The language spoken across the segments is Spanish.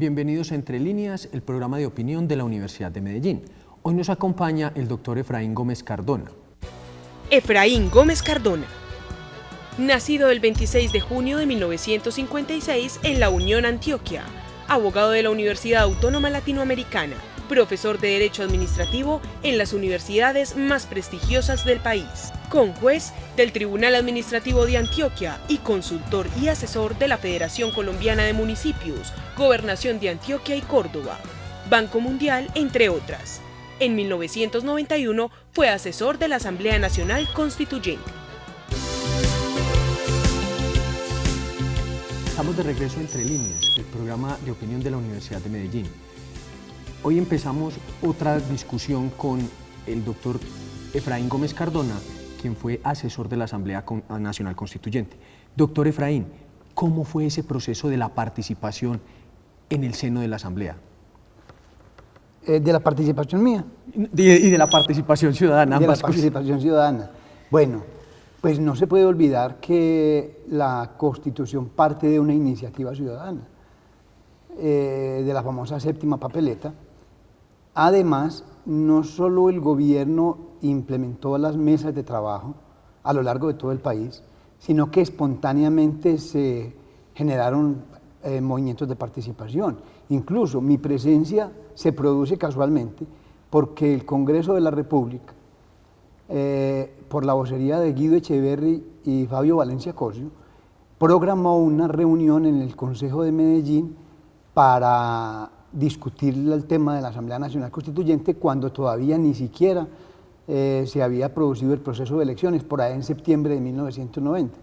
bienvenidos a Entre Líneas, el programa de opinión de la Universidad de Medellín. Hoy nos acompaña el doctor Efraín Gómez Cardona. Efraín Gómez Cardona, nacido el 26 de junio de 1956 en La Unión, Antioquia, abogado de la Universidad Autónoma Latinoamericana, profesor de Derecho Administrativo en las universidades más prestigiosas del país, conjuez del Tribunal Administrativo de Antioquia y consultor y asesor de la Federación Colombiana de Municipios, Gobernación de Antioquia y Córdoba, Banco Mundial, entre otras. En 1991 fue asesor de la Asamblea Nacional Constituyente. Estamos de regreso a Entre Líneas, el programa de opinión de la Universidad de Medellín. Hoy empezamos otra discusión con el doctor Efraín Gómez Cardona, quien fue asesor de la Asamblea Nacional Constituyente. Doctor Efraín, ¿cómo fue ese proceso de la participación en el seno de la Asamblea? ¿De la participación mía? Y de la participación ciudadana. De la participación ciudadana. Bueno, pues no se puede olvidar que la Constitución parte de una iniciativa ciudadana, de la famosa séptima papeleta. Además, no solo el gobierno implementó las mesas de trabajo a lo largo de todo el país, sino que espontáneamente se generaron movimientos de participación. Incluso mi presencia se produce casualmente porque el Congreso de la República, por la vocería de Guido Echeverri y Fabio Valencia Cosio, programó una reunión en el Consejo de Medellín para discutir el tema de la Asamblea Nacional Constituyente cuando todavía ni siquiera se había producido el proceso de elecciones, por ahí en septiembre de 1990.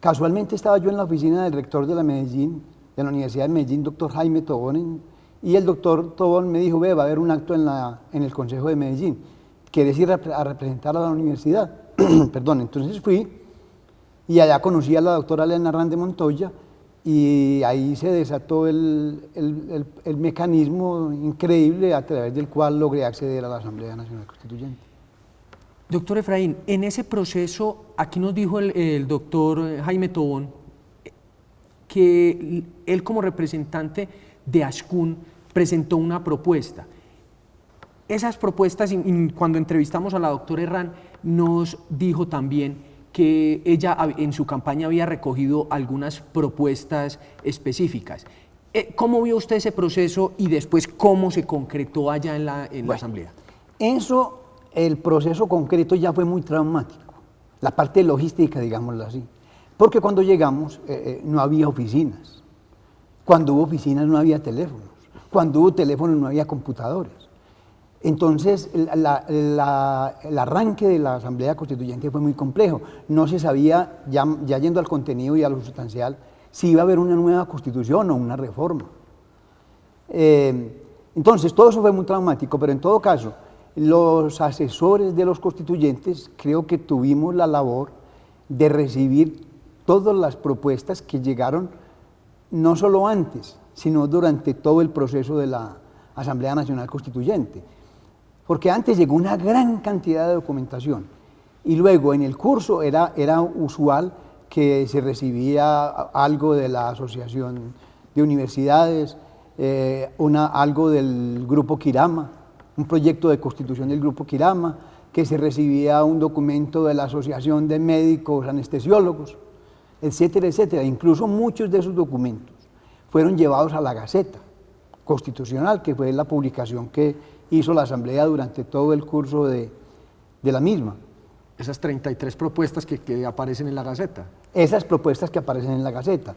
Casualmente estaba yo en la oficina del rector de la Universidad de Medellín, doctor Jaime Tobón, y el doctor Tobón me dijo: ve, va a haber un acto en el Consejo de Medellín, ¿quieres ir a representar a la universidad? Perdón, entonces fui y allá conocí a la doctora Elena Rande Montoya, y ahí se desató el mecanismo increíble a través del cual logré acceder a la Asamblea Nacional Constituyente. Doctor Efraín, en ese proceso, aquí nos dijo el doctor Jaime Tobón que él, como representante de ASCUN, presentó una propuesta. Esas propuestas, cuando entrevistamos a la doctora Herrán, nos dijo también que ella en su campaña había recogido algunas propuestas específicas. ¿Cómo vio usted ese proceso y después cómo se concretó allá en la Asamblea? Eso, el proceso concreto ya fue muy traumático, la parte logística, digámoslo así, porque cuando llegamos no había oficinas, cuando hubo oficinas no había teléfonos, cuando hubo teléfonos no había computadores. Entonces, el arranque de la Asamblea Constituyente fue muy complejo. No se sabía, ya yendo al contenido y a lo sustancial, si iba a haber una nueva Constitución o una reforma. Entonces, todo eso fue muy traumático, pero en todo caso, los asesores de los constituyentes creo que tuvimos la labor de recibir todas las propuestas que llegaron, no solo antes, sino durante todo el proceso de la Asamblea Nacional Constituyente. Porque antes llegó una gran cantidad de documentación y luego en el curso era usual que se recibía algo de la Asociación de Universidades, algo del Grupo Quirama, un proyecto de constitución del Grupo Quirama, que se recibía un documento de la Asociación de Médicos Anestesiólogos, etcétera, etcétera. Incluso muchos de esos documentos fueron llevados a la Gaceta Constitucional, que fue la publicación que hizo la Asamblea durante todo el curso de la misma. Esas 33 propuestas que aparecen en la Gaceta. Esas propuestas que aparecen en la Gaceta.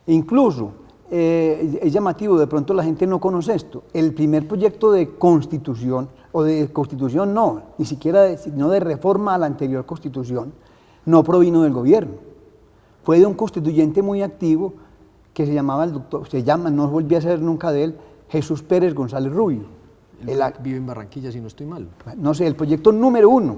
Incluso, es llamativo, de pronto la gente no conoce esto, el primer proyecto de constitución, o de constitución no, ni siquiera sino de reforma a la anterior constitución, no provino del gobierno. Fue de un constituyente muy activo que se llamaba no volví a saber nunca de él, Jesús Pérez González Rubio. Él vive en Barranquilla, si no estoy mal. No sé, el proyecto número 1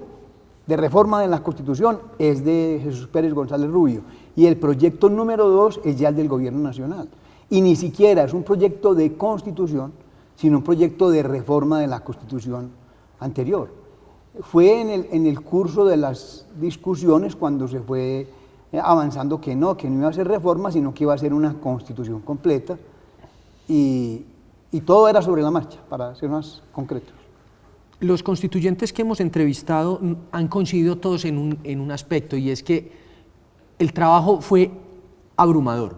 de reforma de la Constitución es de Jesús Pérez González Rubio y el proyecto número 2 es ya el del Gobierno Nacional. Y ni siquiera es un proyecto de Constitución, sino un proyecto de reforma de la Constitución anterior. Fue en el curso de las discusiones cuando se fue avanzando que no iba a ser reforma, sino que iba a ser una Constitución completa, y todo era sobre la marcha, para ser más concretos. Los constituyentes que hemos entrevistado han coincidido todos en un aspecto, y es que el trabajo fue abrumador,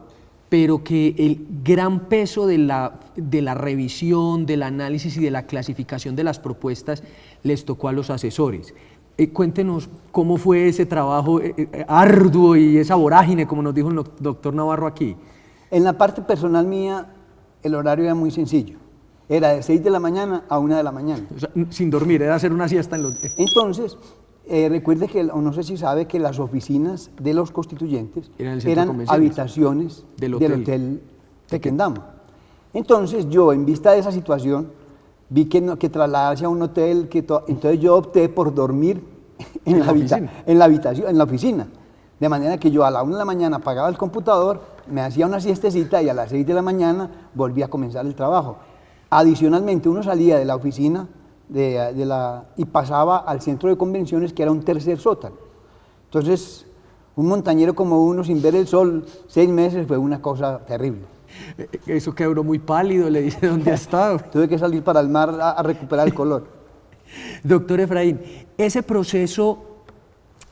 pero que el gran peso de la revisión, del análisis y de la clasificación de las propuestas les tocó a los asesores. Cuéntenos cómo fue ese trabajo arduo y esa vorágine, como nos dijo el doctor Navarro aquí. En la parte personal mía, el horario era muy sencillo. Era de 6 de la mañana a 1 de la mañana. O sea, sin dormir, era hacer una siesta en los... Entonces, recuerde que, o no sé si sabe, que las oficinas de los constituyentes eran habitaciones del hotel Tequendama. Entonces, yo, en vista de esa situación, vi que trasladarse a un hotel, entonces yo opté por dormir en la oficina. De manera que yo a la 1 de la mañana apagaba el computador, me hacía una siestecita y a las 6 de la mañana volvía a comenzar el trabajo. Adicionalmente, uno salía de la oficina y pasaba al centro de convenciones, que era un tercer sótano. Entonces, un montañero como uno, sin ver el sol 6 meses, fue una cosa terrible. Eso quedó muy pálido, le dice, ¿dónde ha estado? Tuve que salir para el mar a recuperar el color. Doctor Efraín, ese proceso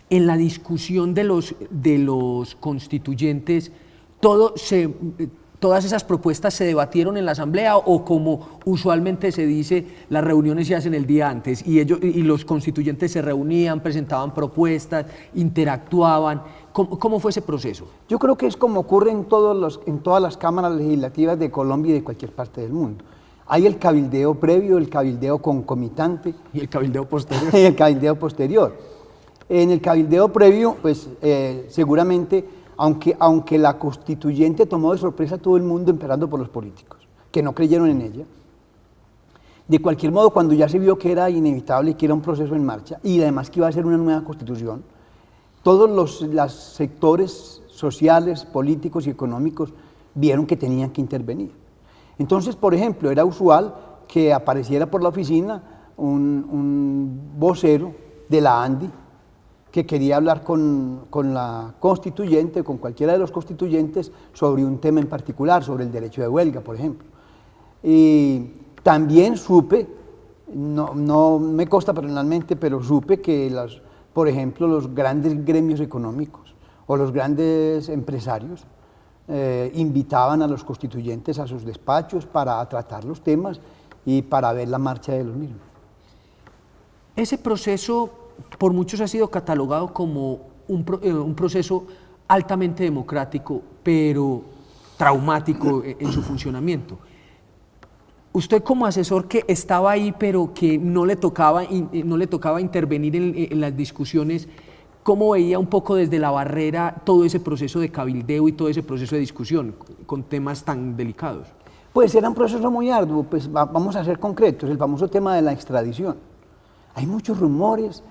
en la discusión de los constituyentes, ¿todas esas propuestas se debatieron en la asamblea, o como usualmente se dice, las reuniones se hacen el día antes y los constituyentes se reunían, presentaban propuestas, interactuaban? ¿Cómo fue ese proceso? Yo creo que es como ocurre en todas las cámaras legislativas de Colombia y de cualquier parte del mundo. Hay el cabildeo previo, el cabildeo concomitante. Y el cabildeo posterior. Y el cabildeo posterior. En el cabildeo previo, pues seguramente, aunque la constituyente tomó de sorpresa a todo el mundo, empezando por los políticos, que no creyeron en ella, de cualquier modo, cuando ya se vio que era inevitable, que era un proceso en marcha, y además que iba a ser una nueva constitución, todos los sectores sociales, políticos y económicos vieron que tenían que intervenir. Entonces, por ejemplo, era usual que apareciera por la oficina un vocero de la ANDI, que quería hablar con la constituyente, con cualquiera de los constituyentes, sobre un tema en particular, sobre el derecho de huelga, por ejemplo. Y también supe, no me consta personalmente, pero supe que, por ejemplo, los grandes gremios económicos o los grandes empresarios invitaban a los constituyentes a sus despachos para tratar los temas y para ver la marcha de los mismos. Ese proceso por muchos ha sido catalogado como un proceso altamente democrático, pero traumático en su funcionamiento. Usted, como asesor que estaba ahí, pero que no le tocaba intervenir en las discusiones, ¿cómo veía un poco desde la barrera todo ese proceso de cabildeo y todo ese proceso de discusión con temas tan delicados? Pues era un proceso muy arduo. Pues vamos a ser concretos, el famoso tema de la extradición. Hay muchos rumores,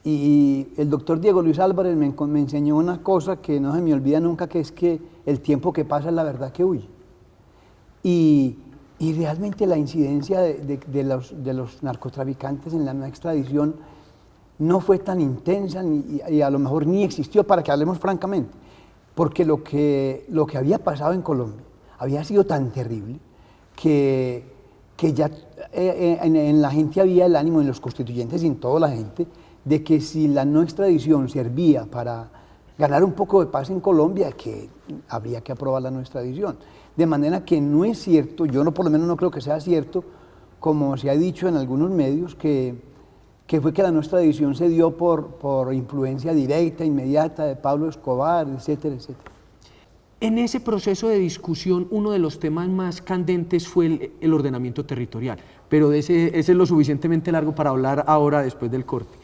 y el doctor Diego Luis Álvarez me enseñó una cosa que no se me olvida nunca, que es que el tiempo que pasa es la verdad que huye. Y realmente la incidencia de los narcotraficantes en la no extradición no fue tan intensa, y a lo mejor ni existió, para que hablemos francamente, porque lo que había pasado en Colombia había sido tan terrible que ya en la gente había el ánimo, en los constituyentes y en toda la gente, de que si la no extradición servía para ganar un poco de paz en Colombia, que habría que aprobar la no extradición. De manera que no es cierto, yo por lo menos no creo que sea cierto, como se ha dicho en algunos medios, que fue que la no extradición se dio por influencia directa, inmediata de Pablo Escobar, etcétera, etcétera. En ese proceso de discusión, uno de los temas más candentes fue el ordenamiento territorial, pero ese es lo suficientemente largo para hablar ahora, después del corte.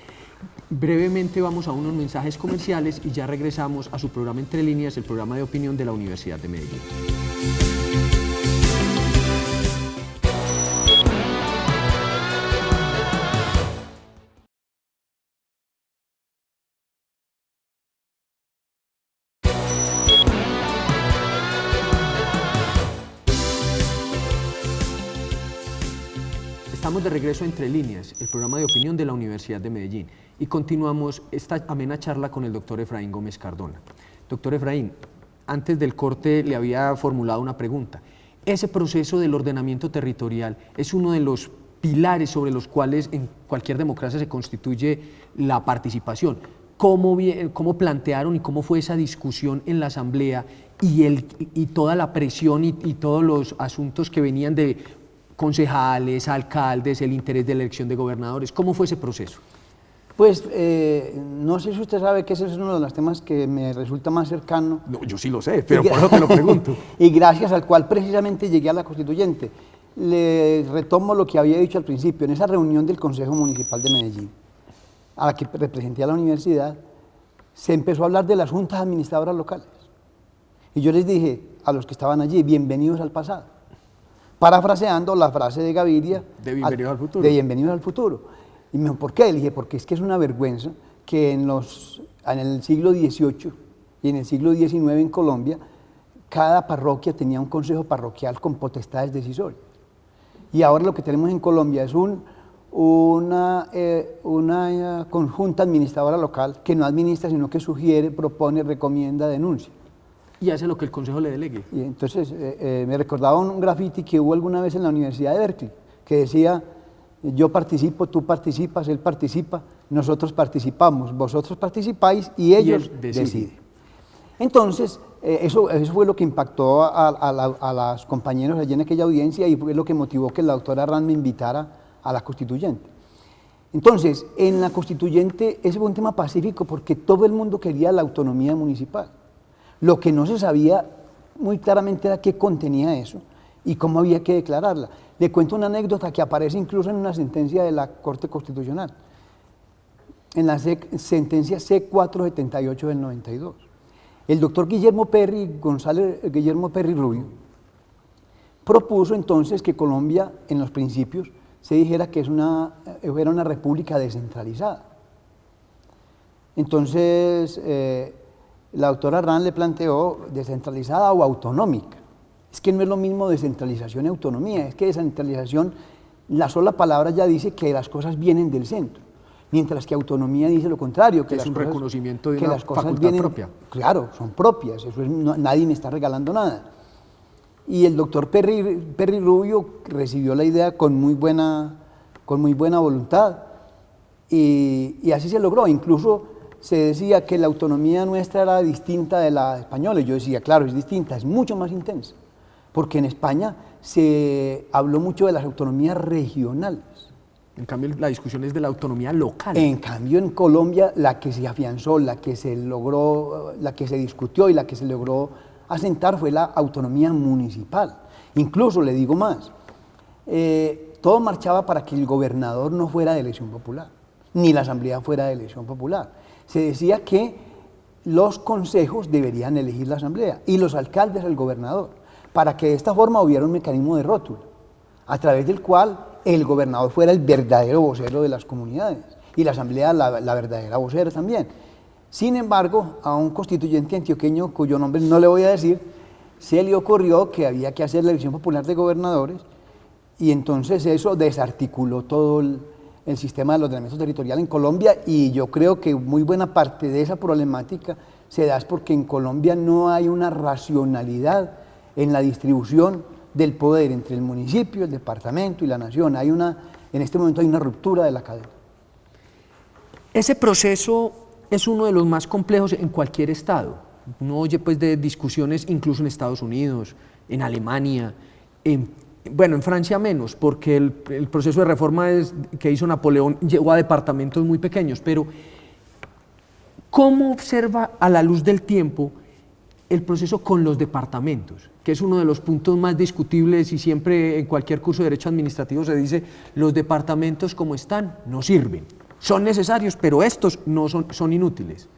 Brevemente vamos a unos mensajes comerciales y ya regresamos a su programa Entre Líneas, el programa de opinión de la Universidad de Medellín. Estamos de regreso a Entre Líneas, el programa de opinión de la Universidad de Medellín, y continuamos esta amena charla con el doctor Efraín Gómez Cardona. Doctor Efraín, antes del corte le había formulado una pregunta. Ese proceso del ordenamiento territorial es uno de los pilares sobre los cuales en cualquier democracia se constituye la participación. ¿Cómo plantearon y cómo fue esa discusión en la Asamblea y toda la presión y todos los asuntos que venían de concejales, alcaldes, el interés de la elección de gobernadores? ¿Cómo fue ese proceso? Pues no sé si usted sabe que ese es uno de los temas que me resulta más cercano. No, yo sí lo sé, pero por eso te lo pregunto. Y gracias al cual precisamente llegué a la Constituyente. Le retomo lo que había dicho al principio. En esa reunión del Consejo Municipal de Medellín, a la que representé a la universidad, se empezó a hablar de las juntas administradoras locales. Y yo les dije a los que estaban allí, bienvenidos al pasado. Parafraseando la frase de Gaviria. De bienvenidos al futuro. De bienvenidos al futuro. Y me dijo, ¿por qué? Le dije, porque es que es una vergüenza que en el siglo XVIII y en el siglo XIX en Colombia, cada parroquia tenía un consejo parroquial con potestades decisorias. Y ahora lo que tenemos en Colombia es una conjunta administradora local que no administra, sino que sugiere, propone, recomienda, denuncia. Y hace lo que el consejo le delegue. Y entonces me recordaba un graffiti que hubo alguna vez en la Universidad de Berkeley, que decía, yo participo, tú participas, él participa, nosotros participamos, vosotros participáis y ellos deciden. Entonces, eso fue lo que impactó a los compañeros allí en aquella audiencia y fue lo que motivó que la doctora Arrán me invitara a la Constituyente. Entonces, en la Constituyente ese fue un tema pacífico porque todo el mundo quería la autonomía municipal. Lo que no se sabía muy claramente era qué contenía eso y cómo había que declararla. Le cuento una anécdota que aparece incluso en una sentencia de la Corte Constitucional, en la sentencia C478 del 92. El doctor Guillermo Perry Rubio propuso entonces que Colombia, en los principios, se dijera que era una república descentralizada. Entonces, la doctora Arrán le planteó descentralizada o autonómica. Es que no es lo mismo descentralización y autonomía, es que descentralización, la sola palabra ya dice que las cosas vienen del centro, mientras que autonomía dice lo contrario, que es un reconocimiento de una facultad propia. Claro, son propias, eso es, nadie me está regalando nada. Y el doctor Perry Rubio recibió la idea con muy buena voluntad y así se logró. Incluso se decía que la autonomía nuestra era distinta de la española y yo decía, claro, es distinta, es mucho más intensa, porque en España se habló mucho de las autonomías regionales. En cambio, la discusión es de la autonomía local. En cambio, en Colombia, la que se afianzó, la que se logró, la que se discutió y la que se logró asentar fue la autonomía municipal. Incluso, le digo más, todo marchaba para que el gobernador no fuera de elección popular, ni la asamblea fuera de elección popular. Se decía que los consejos deberían elegir la asamblea y los alcaldes el gobernador, para que de esta forma hubiera un mecanismo de rótulo, a través del cual el gobernador fuera el verdadero vocero de las comunidades y la asamblea la verdadera vocera también. Sin embargo, a un constituyente antioqueño, cuyo nombre no le voy a decir, se le ocurrió que había que hacer la elección popular de gobernadores y entonces eso desarticuló todo el sistema del ordenamiento territorial en Colombia y yo creo que muy buena parte de esa problemática se da porque en Colombia no hay una racionalidad en la distribución del poder entre el municipio, el departamento y la nación. En este momento hay una ruptura de la cadena. Ese proceso es uno de los más complejos en cualquier estado. Uno oye pues de discusiones incluso en Estados Unidos, en Alemania, en Francia menos, porque el proceso de reforma que hizo Napoleón llegó a departamentos muy pequeños, pero ¿cómo observa a la luz del tiempo el proceso con los departamentos? Que es uno de los puntos más discutibles y siempre en cualquier curso de Derecho Administrativo se dice, los departamentos como están no sirven, son necesarios, pero estos no son inútiles.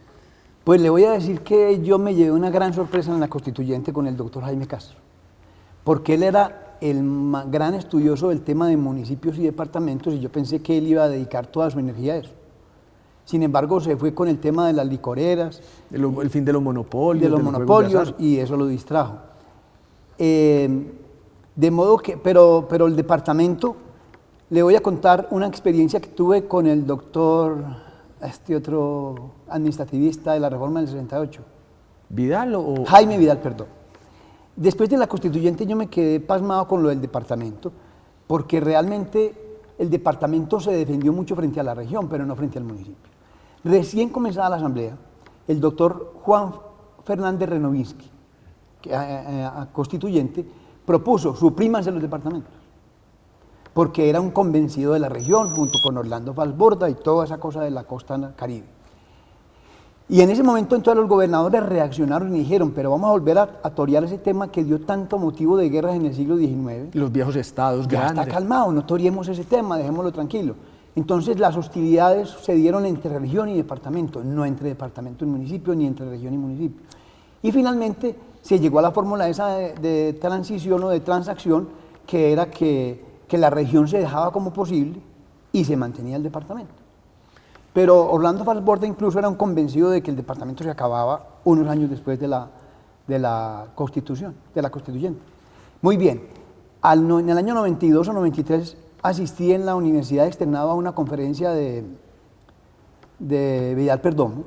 Pues le voy a decir que yo me llevé una gran sorpresa en la Constituyente con el doctor Jaime Castro, porque él era el gran estudioso del tema de municipios y departamentos y yo pensé que él iba a dedicar toda su energía a eso. Sin embargo, se fue con el tema de las licoreras. El fin de los monopolios. De los monopolios y eso lo distrajo. De modo que, pero el departamento, le voy a contar una experiencia que tuve con el doctor, otro administrativista de la reforma del 68. ¿Vidal o...? Jaime Vidal, perdón. Después de la constituyente yo me quedé pasmado con lo del departamento, porque realmente el departamento se defendió mucho frente a la región, pero no frente al municipio. Recién comenzada la asamblea, el doctor Juan Fernández Renovinsky, constituyente, propuso suprímanse los departamentos, porque era un convencido de la región, junto con Orlando Falsborda y toda esa cosa de la costa caribe. Y en ese momento entonces los gobernadores reaccionaron y dijeron, pero vamos a volver a torear ese tema que dio tanto motivo de guerras en el siglo XIX. Los viejos estados Ya grandes. está calmado, no toreemos ese tema, dejémoslo tranquilo. Entonces las hostilidades se dieron entre región y departamento, no entre departamento y municipio, ni entre región y municipio. Y finalmente se llegó a la fórmula esa de transición o de transacción, que era que la región se dejaba como posible y se mantenía el departamento. Pero Orlando Falsborda incluso era un convencido de que el departamento se acababa unos años después de la constitución, de la constituyente. Muy bien, en el año 92 o 93 asistí en la Universidad Externado a una conferencia de Vidal Perdomo,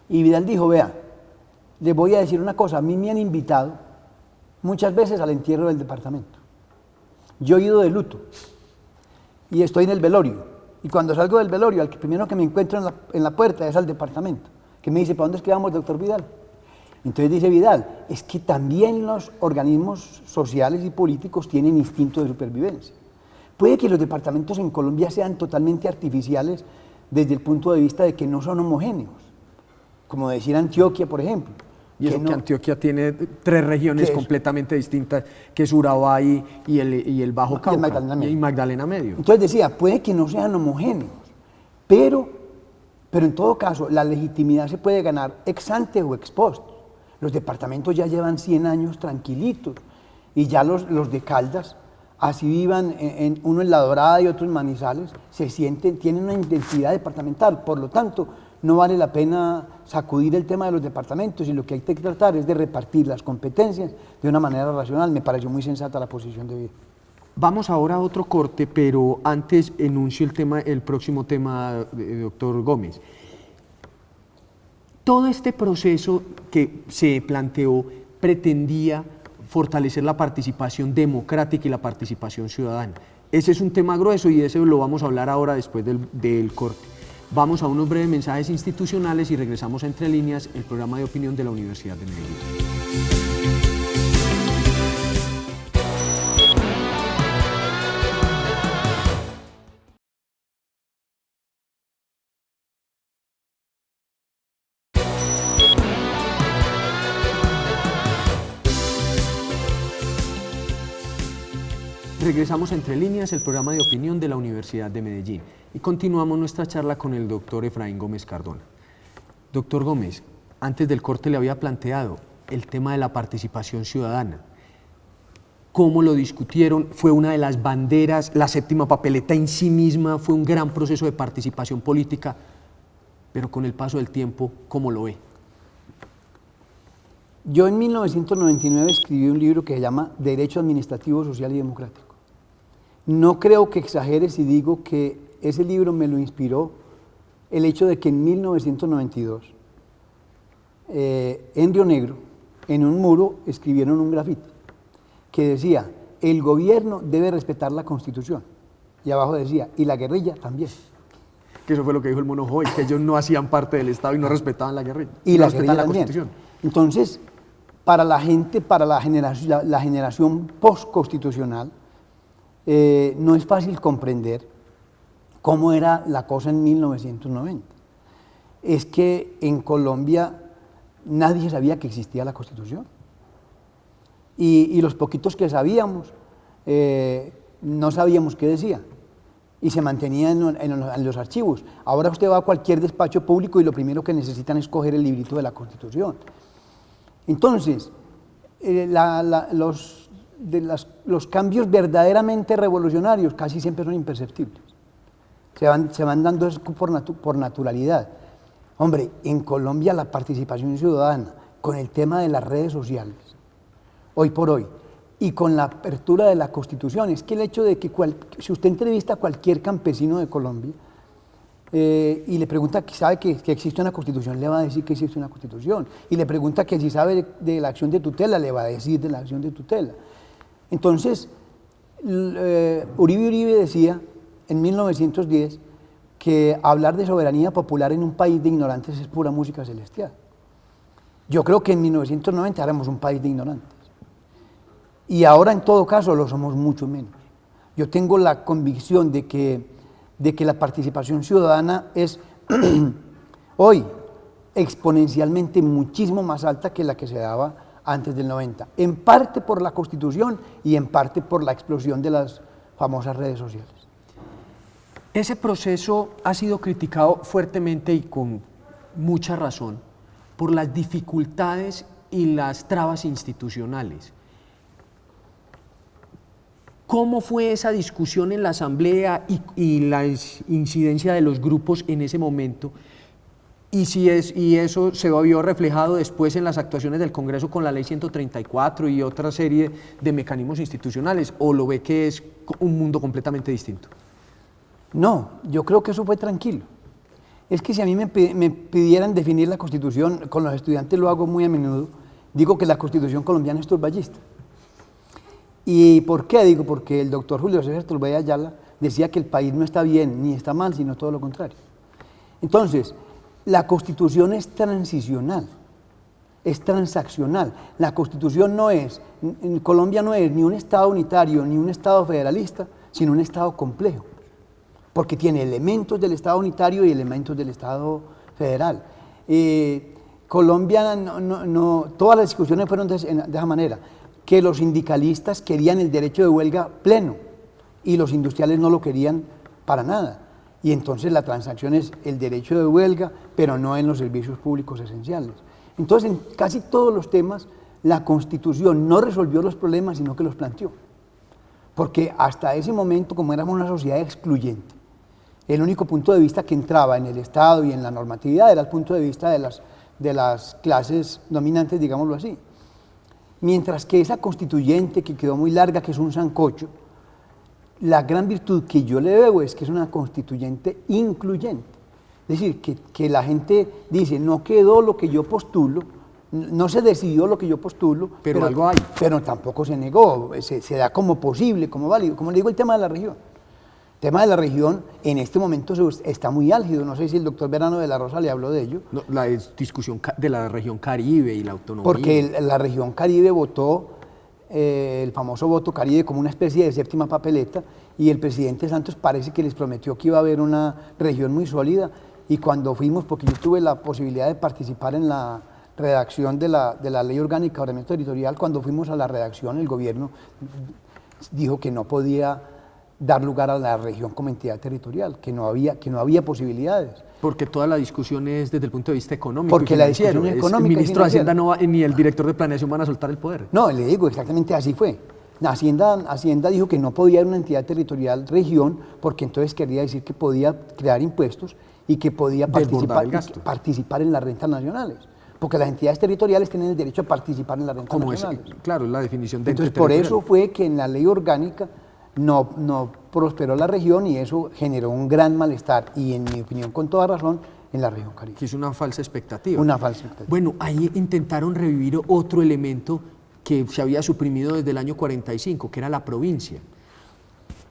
y Vidal dijo, vea, les voy a decir una cosa, a mí me han invitado muchas veces al entierro del departamento. Yo he ido de luto y estoy en el velorio. Y cuando salgo del velorio, al primero que me encuentro en la puerta es al departamento, que me dice, ¿para dónde es que vamos, doctor Vidal? Entonces dice Vidal, es que también los organismos sociales y políticos tienen instinto de supervivencia. Puede que los departamentos en Colombia sean totalmente artificiales desde el punto de vista de que no son homogéneos, como decir Antioquia, por ejemplo. Y eso que Antioquia tiene 3 regiones completamente distintas, que es Urabá y el Bajo Cauca, y Magdalena Medio. Entonces decía, puede que no sean homogéneos, pero en todo caso la legitimidad se puede ganar ex ante o ex post. Los departamentos ya llevan 100 años tranquilitos, y ya los de Caldas, así vivan uno en La Dorada y otro en Manizales, tienen una identidad departamental, por lo tanto, no vale la pena sacudir el tema de los departamentos, y lo que hay que tratar es de repartir las competencias de una manera racional. Me pareció muy sensata la posición de Vidal. Vamos ahora a otro corte, pero antes enuncio el próximo tema, doctor Gómez. Todo este proceso que se planteó pretendía fortalecer la participación democrática y la participación ciudadana. Ese es un tema grueso y ese lo vamos a hablar ahora después del corte. Vamos a unos breves mensajes institucionales y regresamos a Entre Líneas, el programa de opinión de la Universidad de Medellín. Regresamos a Entre Líneas, el programa de opinión de la Universidad de Medellín, y continuamos nuestra charla con el doctor Efraín Gómez Cardona. Doctor Gómez, antes del corte le había planteado el tema de la participación ciudadana. ¿Cómo lo discutieron? Fue una de las banderas, la séptima papeleta en sí misma fue un gran proceso de participación política, pero con el paso del tiempo, ¿cómo lo ve? Yo en 1999 escribí un libro que se llama Derecho Administrativo, Social y Democrático. No creo que exagere si digo que ese libro me lo inspiró el hecho de que en 1992, en Río Negro, en un muro, escribieron un grafiti que decía, el gobierno debe respetar la Constitución. Y abajo decía, y la guerrilla también. Que eso fue lo que dijo el Mono Joy, que ellos no hacían parte del Estado y no respetaban la guerrilla. Y no la respetaban guerrilla la también. Constitución. Entonces, para la gente, para la generación post-constitucional, no es fácil comprender cómo era la cosa en 1990. Es que en Colombia nadie sabía que existía la Constitución. Y los poquitos que sabíamos, no sabíamos qué decía. Y se mantenía en los archivos. Ahora usted va a cualquier despacho público y lo primero que necesitan es coger el librito de la Constitución. Entonces, los cambios verdaderamente revolucionarios casi siempre son imperceptibles. Se van dando por naturalidad. Hombre, en Colombia la participación ciudadana con el tema de las redes sociales, hoy por hoy, y con la apertura de la Constitución, es que el hecho de que si usted entrevista a cualquier campesino de Colombia, y le pregunta si sabe que existe una constitución, le va a decir que existe una constitución. Y le pregunta que si sabe de la acción de tutela, le va a decir de la acción de tutela. Entonces, Uribe decía en 1910 que hablar de soberanía popular en un país de ignorantes es pura música celestial. Yo creo que en 1990 éramos un país de ignorantes. Y ahora, en todo caso, lo somos mucho menos. Yo tengo la convicción de que la participación ciudadana es hoy exponencialmente muchísimo más alta que la que se daba antes del 90, en parte por la Constitución y en parte por la explosión de las famosas redes sociales. Ese proceso ha sido criticado fuertemente y con mucha razón por las dificultades y las trabas institucionales. ¿Cómo fue esa discusión en la Asamblea y la incidencia de los grupos en ese momento? Y eso se vio reflejado después en las actuaciones del Congreso con la Ley 134 y otra serie de mecanismos institucionales, ¿o lo ve que es un mundo completamente distinto? No, yo creo que eso fue tranquilo. Es que si a mí me pidieran definir la Constitución, con los estudiantes lo hago muy a menudo, digo que la Constitución colombiana es turballista. ¿Y por qué? Digo, porque el doctor Julio César Turbay Ayala decía que el país no está bien ni está mal, sino todo lo contrario. Entonces, la Constitución es transicional, es transaccional. La Constitución no es, en Colombia no es ni un Estado unitario ni un Estado federalista, sino un Estado complejo, porque tiene elementos del Estado unitario y elementos del Estado federal. Colombia, todas las discusiones fueron de esa manera, que los sindicalistas querían el derecho de huelga pleno y los industriales no lo querían para nada. Y entonces la transacción es el derecho de huelga, pero no en los servicios públicos esenciales. Entonces, en casi todos los temas, la Constitución no resolvió los problemas, sino que los planteó. Porque hasta ese momento, como éramos una sociedad excluyente, el único punto de vista que entraba en el Estado y en la normatividad era el punto de vista de las clases dominantes, digámoslo así. Mientras que esa constituyente, que quedó muy larga, que es un sancocho, la gran virtud que yo le veo es que es una constituyente incluyente. Es decir, que la gente dice, no quedó lo que yo postulo, no se decidió lo que yo postulo, pero algo hay. Pero tampoco se negó, se da como posible, como válido. Como le digo, el tema de la región. El tema de la región en este momento está muy álgido, no sé si el doctor Verano de la Rosa le habló de ello. No, la discusión de la región Caribe y la autonomía. Porque la región Caribe votó el famoso voto Caribe como una especie de séptima papeleta y el presidente Santos parece que les prometió que iba a haber una región muy sólida y cuando fuimos, porque yo tuve la posibilidad de participar en la redacción de la Ley Orgánica de Ordenamiento Territorial, cuando fuimos a la redacción el gobierno dijo que no podía dar lugar a la región como entidad territorial, que no había posibilidades. Porque toda la discusión es desde el punto de vista económico. Porque la discusión es económica. El ministro de Hacienda ni el director de Planeación van a soltar el poder. No, le digo, exactamente así fue. Hacienda dijo que no podía haber una entidad territorial región, porque entonces quería decir que podía crear impuestos y que podía participar en las rentas nacionales. Porque las entidades territoriales tienen el derecho a participar en las rentas nacionales. Claro, la definición de entonces, por eso fue que en la ley orgánica no prosperó la región y eso generó un gran malestar y, en mi opinión, con toda razón, en la región Caribe. Que es una falsa expectativa. Una falsa expectativa. Bueno, ahí intentaron revivir otro elemento que se había suprimido desde el año 45, que era la provincia.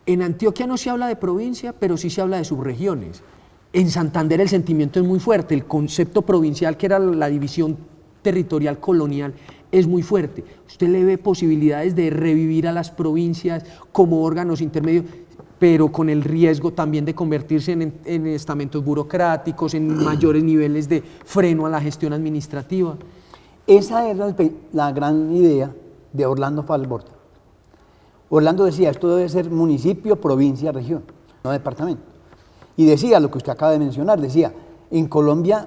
En Antioquia no se habla de provincia, pero sí se habla de subregiones. En Santander el sentimiento es muy fuerte, el concepto provincial, que era la división territorial colonial, es muy fuerte. ¿Usted le ve posibilidades de revivir a las provincias como órganos intermedios, pero con el riesgo también de convertirse en estamentos burocráticos, en mayores niveles de freno a la gestión administrativa? Esa era la gran idea de Orlando Falsborda. Orlando decía, esto debe ser municipio, provincia, región, no departamento. Y decía lo que usted acaba de mencionar, decía, en Colombia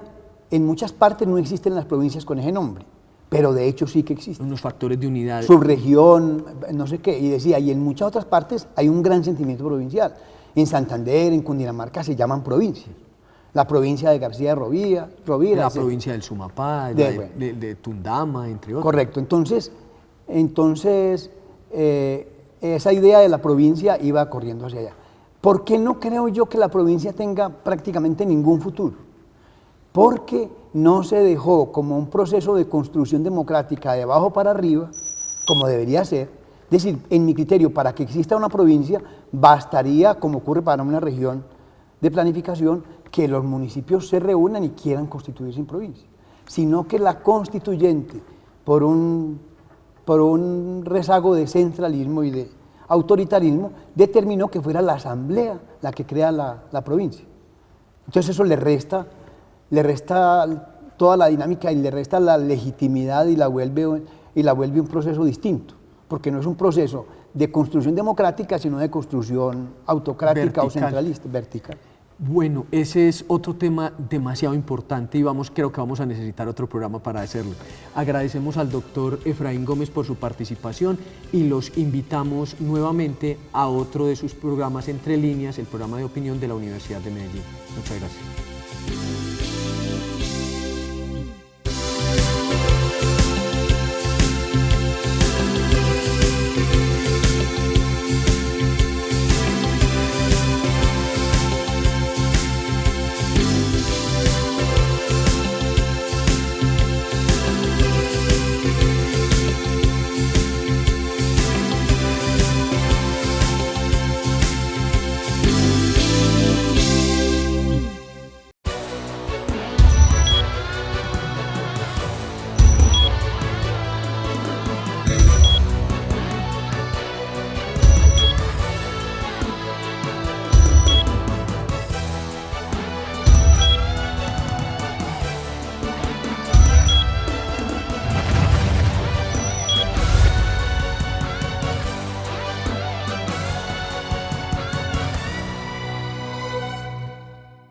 en muchas partes no existen las provincias con ese nombre, pero de hecho sí que existen. Unos factores de unidad. Subregión, no sé qué, y decía, y en muchas otras partes hay un gran sentimiento provincial. En Santander, en Cundinamarca se llaman provincias. La provincia de García de Rovira. La provincia del Sumapá, de Tundama, entre otros. Correcto, entonces esa idea de la provincia iba corriendo hacia allá. ¿Por qué no creo yo que la provincia tenga prácticamente ningún futuro? Porque no se dejó como un proceso de construcción democrática de abajo para arriba, como debería ser. Es decir, en mi criterio, para que exista una provincia, bastaría, como ocurre para una región de planificación, que los municipios se reúnan y quieran constituirse en provincia. Sino que la constituyente, por un rezago de centralismo y de autoritarismo, determinó que fuera la asamblea la que crea la provincia. Entonces eso le resta toda la dinámica y le resta la legitimidad y la vuelve un proceso distinto, porque no es un proceso de construcción democrática, sino de construcción autocrática vertical o centralista, vertical. Bueno, ese es otro tema demasiado importante y creo que vamos a necesitar otro programa para hacerlo. Agradecemos al doctor Efraín Gómez por su participación y los invitamos nuevamente a otro de sus programas Entre Líneas, el programa de opinión de la Universidad de Medellín. Muchas gracias.